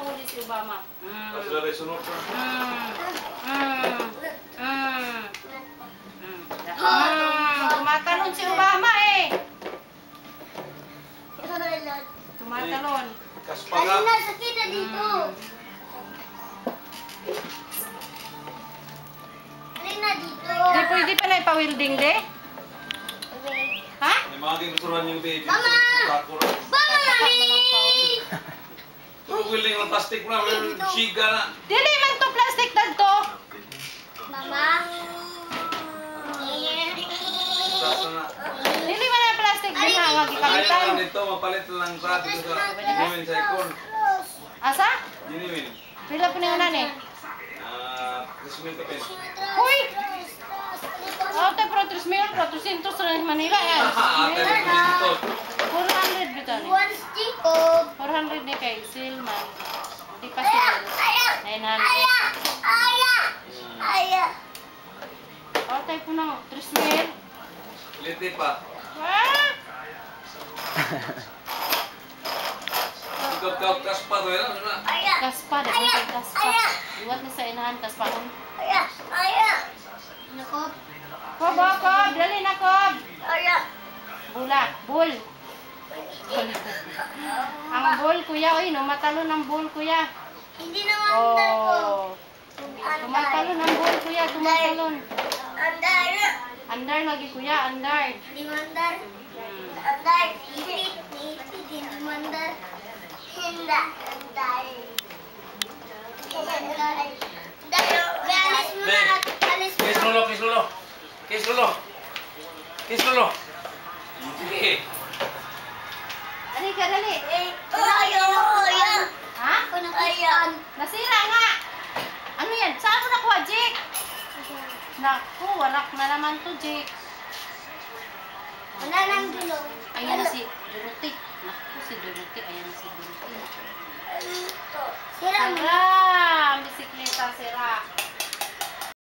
huli si Obama. Pasla rin sunod ko. Tumatalon si Obama eh. Tumatalon. Kaspaga. Alina, sakit na dito. Alina, dito. Di pwede pa na ipa-welding de? Ha? May mga ginuturuan yung baby. Mama! Takor. Mama, mami! Tulog willing ng plastic na. May chiga na. Dili man to plastic na to. Mama? Sasa na. Dili man na plastic din ha, nga Ayaw gikamitan. lang dito. Mapalit lang sa dito sa Genuine sa ikon. Asa? Genuine. Pila po niyo na ni? Krismin ka pen. Hoy! Oh, te pro 3,000, pro 300 sa Manila yan. Ate, dito. 400 bitaw ni. One stick of... 400 ni kay Silman. Di pa sila. 900. Aya! Oh, tayo po ng 3,000. Liti pa. Ah! Ikaw kaspa to yan. Kaspa, dapat kay kaspa. Iwat ni sa inahan, kaspa. Nako. Kob, kob, dali na kob. Bula, bul. Ang bul, kuya, oy, no, matalon ang bul, kuya. Hindi naman andar ko. Oh. Tumatalon ang bul, kuya, tumatalon. Andar. Andar lagi, kuya, andar. Hindi mandar. Andar. Hindi mandar. Hindi. Andar. Alis mo na. Alis mo Kiss na. lolo, kiss lolo. Kiss lolo. Kiss lolo. Sige. Dali ka, dali. Ayaw. Ha? Ayaw. Nasira nga. Ano yan? Saan mo nakuha, Jake? Naku, warak na naman to, Jake. Wala nang gulong. Ayan na si Dorothy. Naku, si Dorothy. Ayan na si Dorothy. Sira mo. Tara!